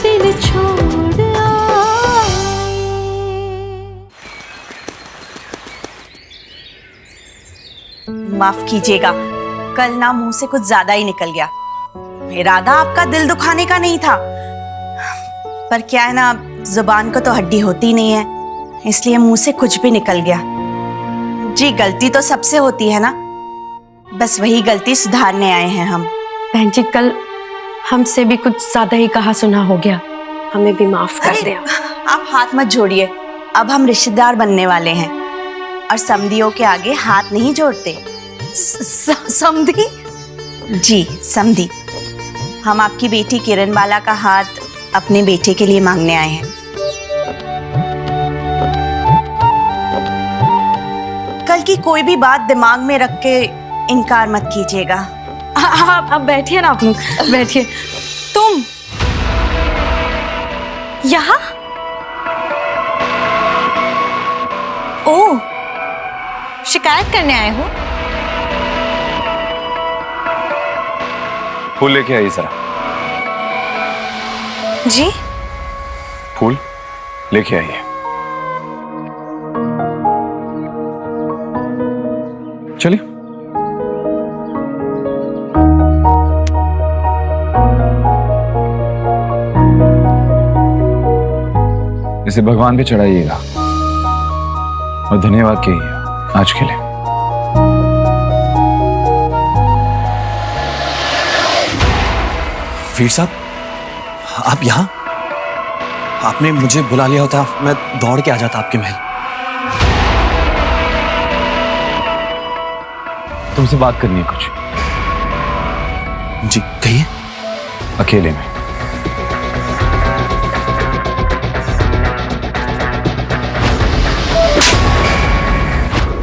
दिल छोड़ आए। माफ कीजिएगा, कल ना मुंह से कुछ ज्यादा ही निकल गया। इरादा आपका दिल दुखाने का नहीं था, पर क्या है ना, जुबान को तो हड्डी होती नहीं है, इसलिए मुंह से कुछ भी निकल गया। जी, गलती तो सबसे होती है ना, बस वही गलती सुधारने आए हैं हम। बहन जी, कल हमसे भी कुछ ज्यादा ही कहा सुना हो गया, हमें भी माफ कर दे। आप हाथ मत जोड़िए, अब हम रिश्तेदार बनने वाले हैं और समधियों के आगे हाथ नहीं जोड़ते। समधी? जी, समधी। हम आपकी बेटी किरणबाला का हाथ अपने बेटे के लिए मांगने आए हैं। कल की कोई भी बात दिमाग में रख के इनकार मत कीजिएगा। आप बैठिए ना, आप लोग बैठिए। तुम यहाँ? ओह, शिकायत करने आए हो? फूल लेके आइए जरा। जी? फूल लेके आइए। चलिए। इसे भगवान पे चढ़ाइएगा और धन्यवाद कहिए आज के लिए। वीर साहब, आप यहाँ? आपने मुझे बुला लिया होता, मैं दौड़ के आ जाता आपके महल। तुमसे बात करनी है कुछ। जी कहिए। अकेले में।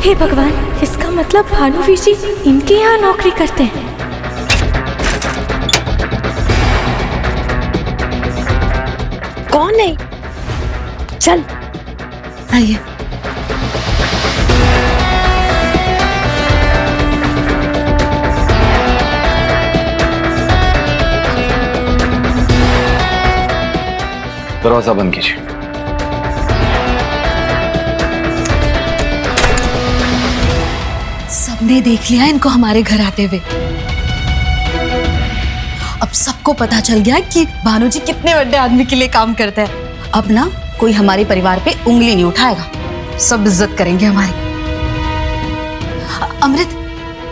हे भगवान, इसका मतलब भानुवीर जी इनके यहाँ नौकरी करते हैं। कौन है? चल आइए। दरवाजा बंद कीजिए। सबने देख लिया इनको हमारे घर आते हुए। अब सबको पता चल गया कि भानु जी कितने बड़े आदमी के लिए काम करते हैं। अब ना कोई हमारे परिवार पे उंगली नहीं उठाएगा, सब इज्जत करेंगे हमारी। अमृत,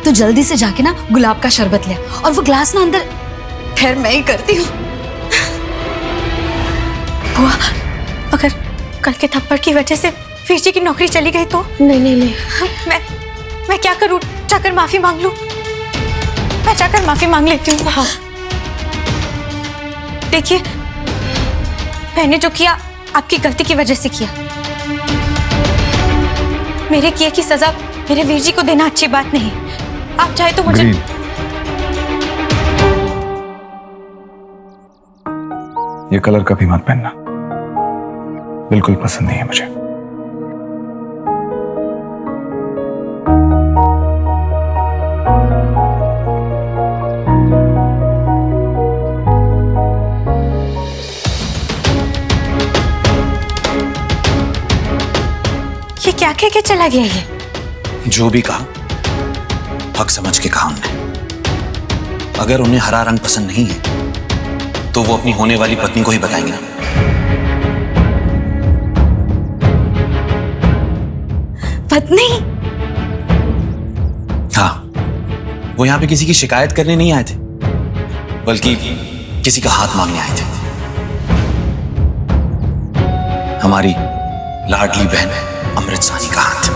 तू जल्दी से जाके ना गुलाब का शरबत ले और वो ग्लास ना अंदर। खैर मैं ही करती हूँ। बुआ, अगर कल के थप्पड़ की वजह से वीर जी की नौकरी चली गई तो? नहीं, मैं क्या करूं? जाकर माफी मांग लूं? मैं जाकर माफी मांग लेती हूँ। हाँ। देखिए, मैंने जो किया आपकी गलती की वजह से किया। मेरे किए की सजा मेरे वीर जी को देना अच्छी बात नहीं। आप चाहे तो मुझे ये कलर कभी मत पहनना, बिल्कुल पसंद नहीं है मुझे। ये क्या कह के चला गया? ये जो भी कहा हक समझ के कहा उन्होंने। अगर उन्हें हरा रंग पसंद नहीं है तो वो अपनी होने वाली पत्नी को ही बताएंगे ना। पत्नी? हाँ, वो यहाँ पे किसी की शिकायत करने नहीं आए थे, बल्कि किसी का हाथ मांगने आए थे। हमारी लाडली बहन अमृत सानी का हाथ।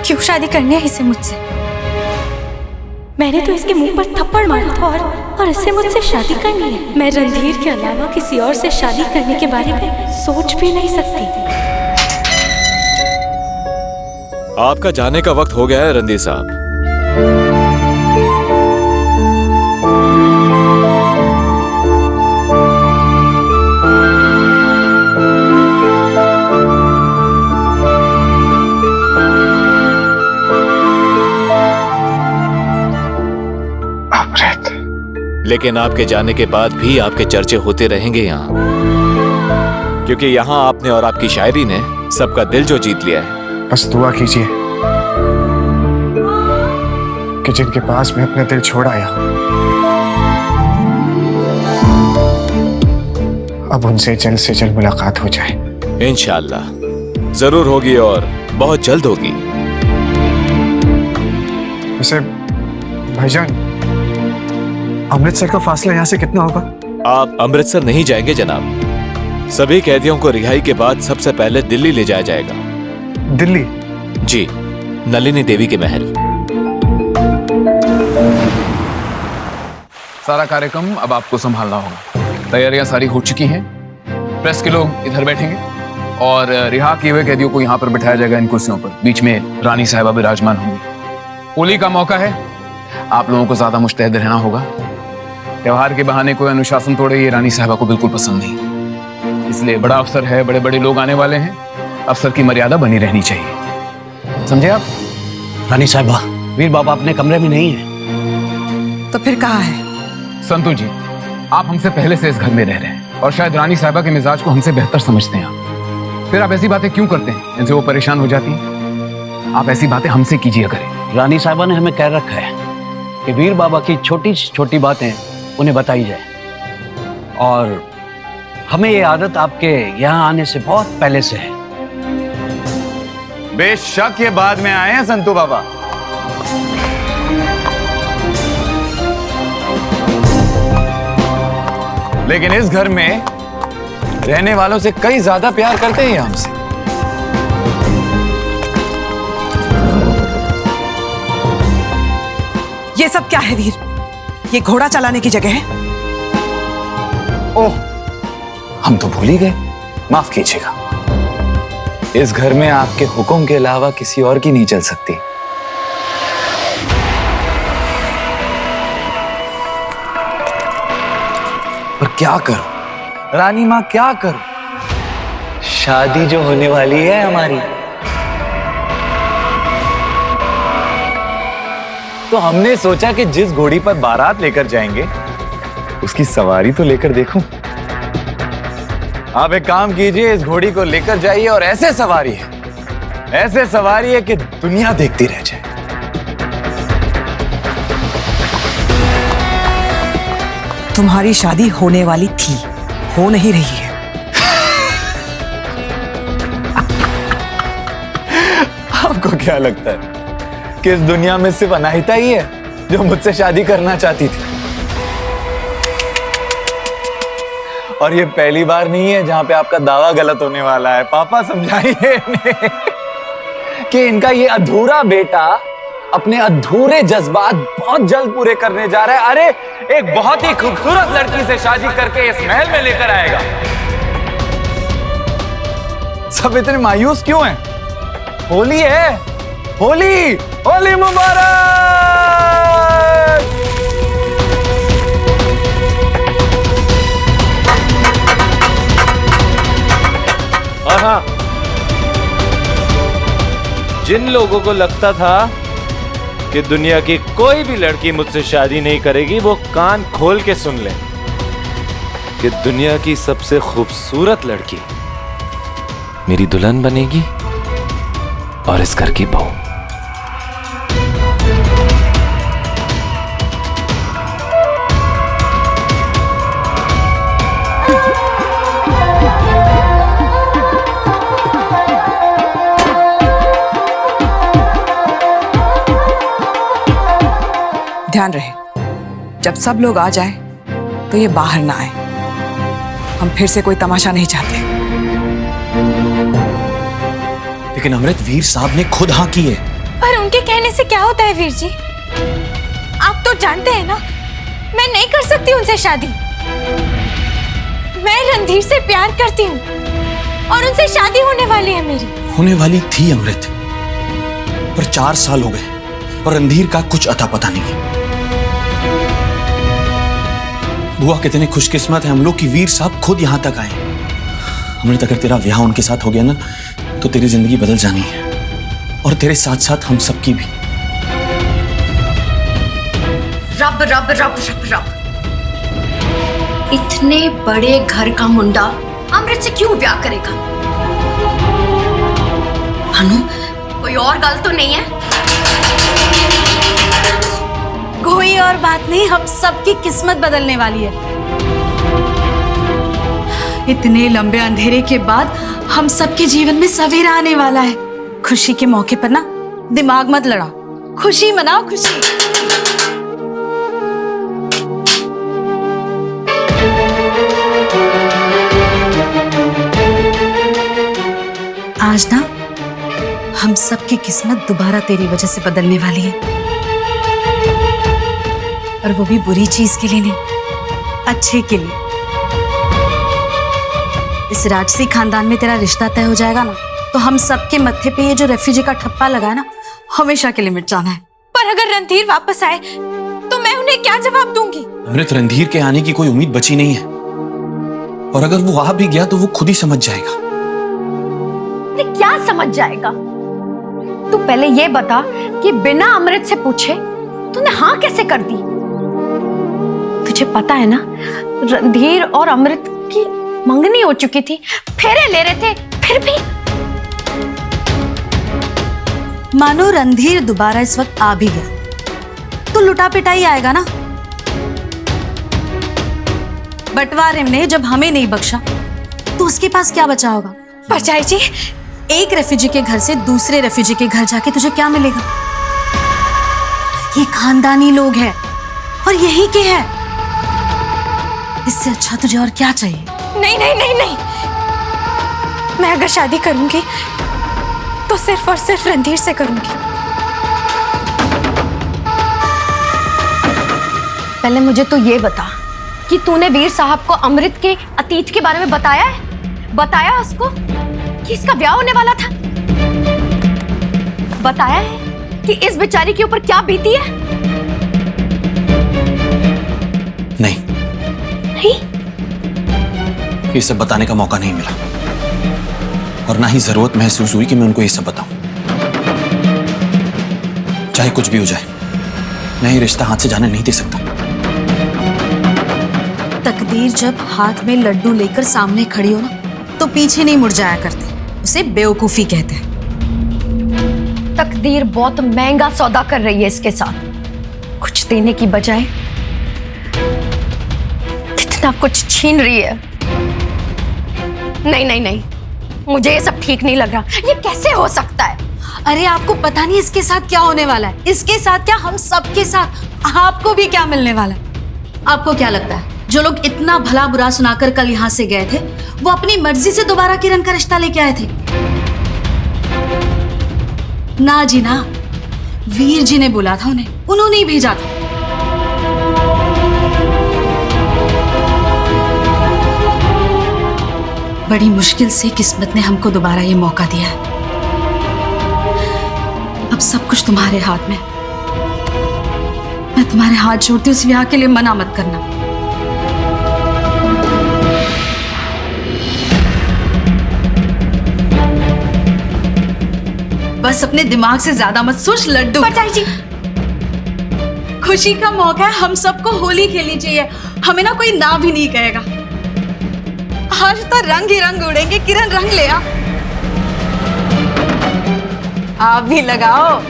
क्यों शादी करनी है इसे मुझसे? मैंने तो इसके मुंह पर थप्पड़ मारा था और इससे मुझसे शादी करनी है। मैं रणधीर के अलावा किसी और से शादी करने के बारे में सोच भी नहीं सकती। आपका जाने का वक्त हो गया है रणधीर साहब। लेकिन आपके जाने के बाद भी आपके चर्चे होते रहेंगे यहाँ, क्योंकि यहाँ आपने और आपकी शायरी ने सबका दिल जो जीत लिया है। बस दुआ कीजिए कि जिनके पास मैं अपना दिल छोड़ आया अब उनसे जल्द मुलाकात हो जाए। इंशाअल्लाह जरूर होगी और बहुत जल्द होगी। वैसे भाईजान, अमृतसर का फासला यहाँ से कितना होगा? आप अमृतसर नहीं जाएंगे जनाब। सभी कैदियों को रिहाई के बाद सबसे पहले दिल्ली ले जाया जाएगा। दिल्ली? जी, नलिनी देवी के महल। सारा कार्यक्रम अब आपको संभालना होगा। तैयारियां सारी हो चुकी हैं। प्रेस के लोग इधर बैठेंगे और रिहा किए हुए कैदियों को यहाँ पर बिठाया जाएगा इन कुर्सियों पर। बीच में रानी साहिबा विराजमान होंगी। होली का मौका है, आप लोगों को ज्यादा मुस्तैद रहना होगा। त्योहार के बहाने कोई अनुशासन तोड़े, ये रानी साहिबा को बिल्कुल पसंद नहीं। इसलिए बड़ा अफसर है, बड़े बड़े लोग आने वाले हैं, अफसर की मर्यादा बनी रहनी चाहिए, समझे आप? रानी साहिबा, वीर बाबा अपने कमरे में नहीं है। तो फिर कहाँ है? संतू जी, आप हमसे पहले से इस घर में रह रहे हैं और शायद रानी साहिबा के मिजाज को हमसे बेहतर समझते हैं आप। फिर आप ऐसी बातें क्यों करते हैं? इनसे वो परेशान हो जाती हैं। आप ऐसी बातें हमसे कीजिए करें। रानी साहिबा ने हमें कह रखा है कि वीर बाबा की छोटी से छोटी बातें उन्हें बताई जाए, और हमें ये आदत आपके यहाँ आने से बहुत पहले से है। बेशक ये बाद में आए हैं संतू बाबा। लेकिन इस घर में रहने वालों से कई ज्यादा प्यार करते हैं हमसे। ये सब क्या है वीर? ये घोड़ा चलाने की जगह है? ओह, हम तो भूल ही गए, माफ कीजिएगा। इस घर में आपके हुक्म के अलावा किसी और की नहीं चल सकती। पर क्या करूं रानी माँ, क्या करूं? शादी जो होने वाली है हमारी, तो हमने सोचा कि जिस घोड़ी पर बारात लेकर जाएंगे उसकी सवारी तो लेकर देखूं। आप एक काम कीजिए, इस घोड़ी को लेकर जाइए और ऐसे सवारी है कि दुनिया देखती रह जाए। तुम्हारी शादी होने वाली थी, हो नहीं रही है। आपको क्या लगता है कि इस दुनिया में सिर्फ अनाहिता ही है जो मुझसे शादी करना चाहती थी? और ये पहली बार नहीं है जहां पे आपका दावा गलत होने वाला है। पापा समझाइए इन्हें कि इनका ये अधूरा बेटा अपने अधूरे जज्बात बहुत जल्द पूरे करने जा रहा है। अरे, एक बहुत ही खूबसूरत लड़की से शादी करके इस महल में लेकर आएगा। सब इतने मायूस क्यों हैं? होली है, होली, होली मुबारक। और हाँ, जिन लोगों को लगता था कि दुनिया की कोई भी लड़की मुझसे शादी नहीं करेगी, वो कान खोल के सुन लें कि दुनिया की सबसे खूबसूरत लड़की मेरी दुल्हन बनेगी और इस घर की बहू। ध्यान रहे, जब सब लोग आ जाए तो ये बाहर ना आए। हम फिर से कोई तमाशा नहीं चाहते। लेकिन अमृत, वीर साहब ने खुद हाँ की है। पर उनके कहने से क्या होता है वीर जी? आप तो जानते हैं ना, मैं नहीं कर सकती उनसे शादी। मैं रणधीर से प्यार करती हूँ और उनसे शादी होने वाली है मेरी। होने वाली थी अमृत, पर 4 साल हो गए और रणधीर का कुछ अता पता नहीं। बुआ कितने खुशकिस्मत है हम लोग कि वीर साहब खुद यहां तक आए। अमृत, अगर तेरा ब्याह उनके साथ हो गया ना, तो तेरी जिंदगी बदल जानी है, और तेरे साथ साथ हम सबकी भी। रब रब रब रब रब, इतने बड़े घर का मुंडा अमृत से क्यों ब्याह करेगा? भानु, कोई और गल तो नहीं है? कोई और बात नहीं, हम सबकी किस्मत बदलने वाली है। इतने लंबे अंधेरे के बाद हम सबके जीवन में सवेरा आने वाला है। खुशी के मौके पर ना दिमाग मत लड़ाओ, खुशी मनाओ, खुशी। आज ना हम सबकी किस्मत दोबारा तेरी वजह से बदलने वाली है, और वो भी बुरी चीज के लिए नहीं, अच्छे के लिए। इस राजसी खानदान में तेरा रिश्ता तय हो जाएगा ना, तो हम सबके मत्थे पे ये जो रेफ्यूजी का ठप्पा लगा है ना, हमेशा के लिए मिट जाना है। पर अगर रणधीर वापस आए तो मैं उन्हें क्या जवाब दूंगी? अमृत, रणधीर के आने की कोई उम्मीद बची नहीं है, और अगर वो आ भी गया तो वो खुद ही समझ जाएगा। अरे क्या समझ जाएगा? तू पहले ये बता कि बिना अमृत से पूछे तूने हाँ कैसे कर दी? तुझे पता है ना, रणधीर और अमृत की मंगनी हो चुकी थी, फेरे ले रहे थे, फिर भी। मानो रणधीर दोबारा इस वक्त आ भी गया तो लुटा पिटाई आएगा ना। बंटवारे ने जब हमें नहीं बख्शा तो उसके पास क्या बचा होगा? परछाई जी, एक रेफ्यूजी के घर से दूसरे रेफ्यूजी के घर जाके तुझे क्या मिलेगा? ये खानदानी लोग हैं और यही के हैं। इससे अच्छा तुझे और क्या चाहिए? नहीं नहीं नहीं नहीं, मैं अगर शादी करूंगी तो सिर्फ और सिर्फ रणधीर से करूंगी। पहले मुझे तो ये बता कि तूने वीर साहब को अमृत के अतीत के बारे में बताया है? बताया उसको कि इसका ब्याह होने वाला था? बताया है कि इस बेचारी के ऊपर क्या बीती है? नहीं, नहीं? ये सब बताने का मौका नहीं मिला, और ना ही जरूरत महसूस हुई कि मैं उनको ये सब बताऊं। चाहे कुछ भी हो जाए, मैं ये रिश्ता हाथ से जाने नहीं दे सकता। तकदीर जब हाथ में लड्डू लेकर सामने खड़ी हो ना, तो पीछे नहीं मुड़ जाया करते, उसे बेवकूफी कहते हैं। तकदीर बहुत महंगा सौदा कर रही है इसके साथ। कुछ देने की बजाय कितना कुछ छीन रही है। नहीं नहीं नहीं, मुझे ये सब ठीक नहीं लग रहा। ये कैसे हो सकता है? अरे आपको पता नहीं इसके साथ क्या होने वाला है। इसके साथ क्या, हम सबके साथ आपको भी क्या मिलने वाला है। आपको क्या लगता है जो लोग इतना भला बुरा सुनाकर कल यहाँ से गए थे, वो अपनी मर्जी से दोबारा किरण का रिश्ता लेके आए थे? ना जी ना, वीर जी ने बोला था उन्हें, उन्होंने ही भेजा था। बड़ी मुश्किल से किस्मत ने हमको दोबारा ये मौका दिया है। अब सब कुछ तुम्हारे हाथ में। मैं तुम्हारे हाथ जोड़ती हूँ, उस विवाह के लिए मना मत करना। बस अपने दिमाग से ज्यादा मत सोच लड्डू। परछाई जी, खुशी का मौका है, हम सबको होली खेलनी चाहिए। हमें ना कोई ना भी नहीं कहेगा। आज तो रंग ही रंग उड़ेंगे। किरण, रंग ले आ। आप भी लगाओ।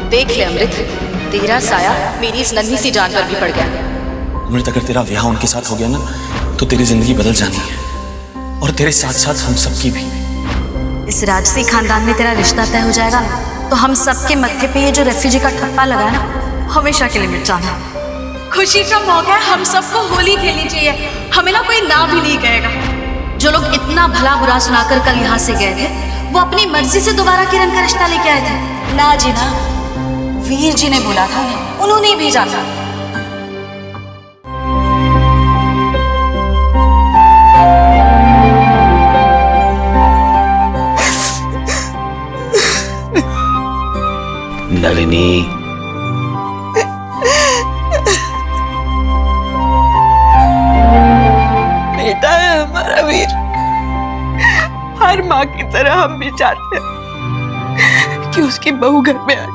देख ले अमृत, तेरा साया मेरी इस नन्ही सी जान पर भी पड़ गया। अमृत, अगर तेरा ब्याह उनके साथ हो गया ना, तो तेरी जिंदगी बदल जानी है, और तेरे साथ साथ हम सबकी भी। इस राजसी खानदान में तेरा रिश्ता तय हो जाएगा ना, तो हम सबके मत्थे पे ये जो रेफ्यूजी का ठप्पा लगा है ना, हमेशा के लिए मिट जाना है। खुशी का मौका है, हम सबको होली खेलनी चाहिए। हमें ना कोई ना भी नहीं कहेगा। जो लोग इतना भला बुरा सुनाकर कल यहाँ से गए थे, वो अपनी मर्जी से दोबारा किरण का रिश्ता लेके आए थे। ना जी ना, वीर जी ने बोला था उन्हें, उन्होंने ही भेजा था। नलिनी, बेटा है हमारा वीर। हर माँ की तरह हम भी चाहते हैं कि उसकी बहू घर में आए,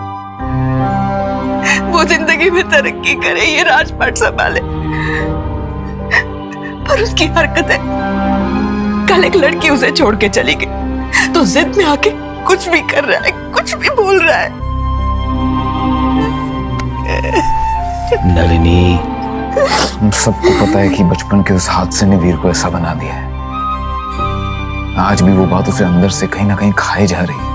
वो जिंदगी में तरक्की करे, ये राजपाट संभाले। पर उसकी हरकतें, कल एक लड़की उसे छोड़ के चली गई तो जिद में आके कुछ भी कर रहा है, कुछ भी बोल रहा है। नलिनी, हम सबको पता है कि बचपन के उस हादसे ने वीर को ऐसा बना दिया है। आज भी वो बात उसे अंदर से कहीं ना कहीं खाए जा रही है।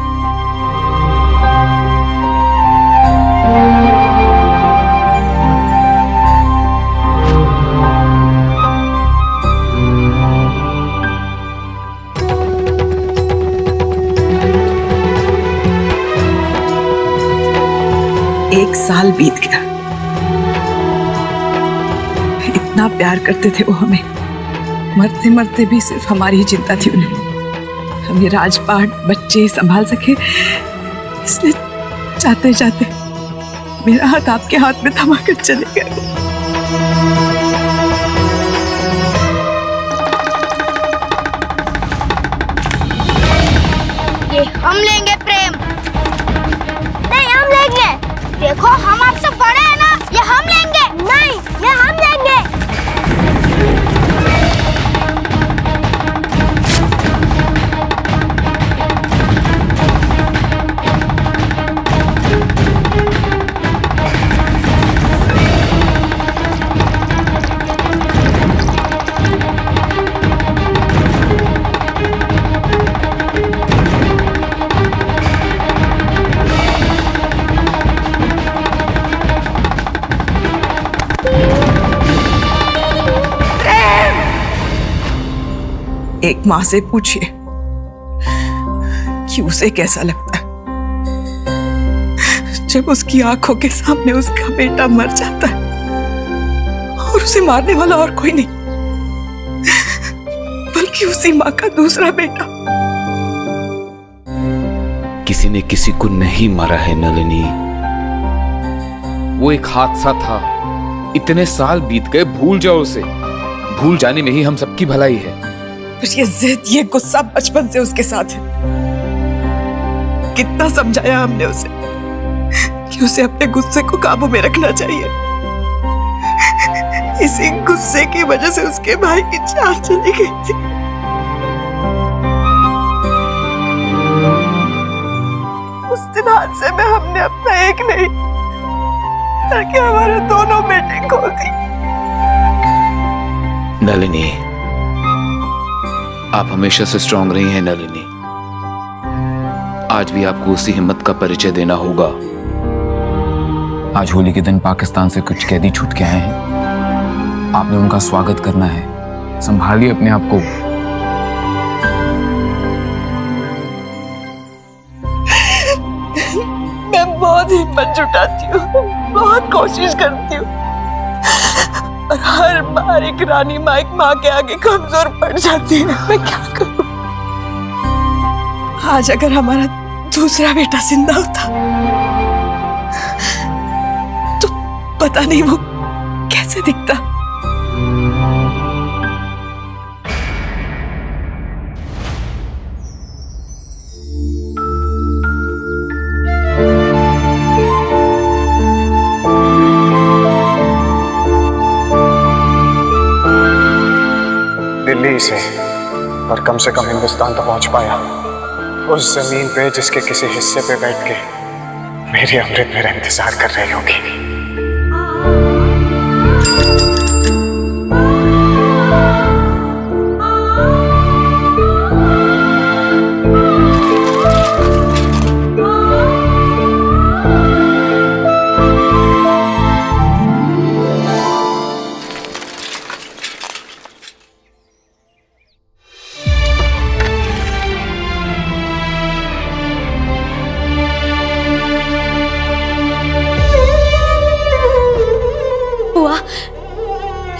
एक साल बीत गया, इतना प्यार करते थे वो हमें, मरते मरते भी सिर्फ हमारी ही चिंता थी उन्हें। हम ये राजपाट बच्चे संभाल सके, इसलिए जाते जाते मेरा हाथ आपके हाथ में थमा कर चले गए। ये हम लेंगे प्रेम। नहीं, हम लेंगे। देखो, हम आपसे बड़े हैं ना, ये हम लेंगे। नहीं, ये हम लेंगे। एक माँ से पूछिए कि उसे कैसा लगता है जब उसकी आंखों के सामने उसका बेटा मर जाता है और उसे मारने वाला और कोई नहीं बल्कि उसी माँ का दूसरा बेटा। किसी ने किसी को नहीं मारा है नलिनी। वो एक हादसा था, इतने साल बीत गए, भूल जाओ उसे। भूल जाने में ही हम सबकी भलाई है। पर ये जिद, ये गुस्सा बचपन से उसके साथ है। कितना समझाया हमने उसे कि उसे अपने गुस्से को काबू में रखना चाहिए। इसी गुस्से की वजह से उसके भाई की जान चली गई थी। उस दिन हादसे में हमने अपना एक नहीं बल्कि हमारे दोनों बेटे खो दी। नलिनी, आप हमेशा से स्ट्रांग रही हैं नलिनी। आज भी आपको उसी हिम्मत का परिचय देना होगा। आज होली के दिन पाकिस्तान से कुछ कैदी छूट के आए हैं। आपने उनका स्वागत करना है। संभालिए अपने आप को। मैं बहुत हिम्मत जुटाती हूँ, बहुत कोशिश करती हूँ, और हर बार एक रानी माँ एक माँ के आगे कमजोर पड़ जाती है। मैं क्या करूँ? आज अगर हमारा दूसरा बेटा जिंदा होता तो पता नहीं वो कैसे दिखता। दिल्ली से और कम से कम हिंदुस्तान तो पहुंच पाया, उस जमीन पे जिसके किसी हिस्से पे बैठ के मेरी अमृत मेरा इंतजार कर रही होगी।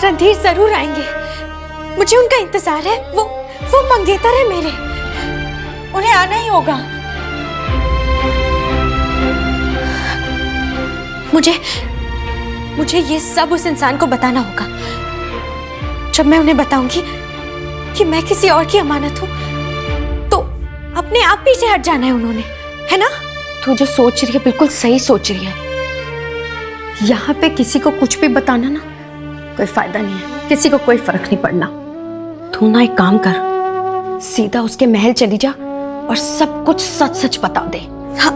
रणधीर जरूर आएंगे, मुझे उनका इंतजार है। वो मंगेतर है मेरे, उन्हें आना ही होगा। मुझे ये सब उस इंसान को बताना होगा। जब मैं उन्हें बताऊंगी कि मैं किसी और की अमानत हूं तो अपने आप पीछे हट जाना है उन्होंने, है ना? तू जो सोच रही है बिल्कुल सही सोच रही है। यहाँ पे किसी को कुछ भी बताना ना कोई फायदा नहीं है, किसी को कोई फर्क नहीं पड़ना। तू ना एक काम कर, सीधा उसके महल चली जा और सब कुछ सच सच बता दे। हाँ।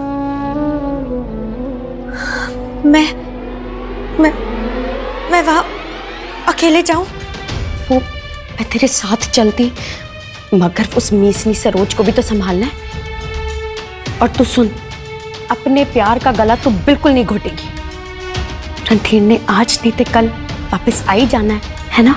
मैं वहां अकेले जाऊं? वो मैं तेरे साथ चलती, मगर उस मीसनी सरोज को भी तो संभालना है। और तू सुन, अपने प्यार का गला तू बिल्कुल नहीं घोटेगी। रणधीर ने आज नहीं तो कल वापस आ ही जाना है ना?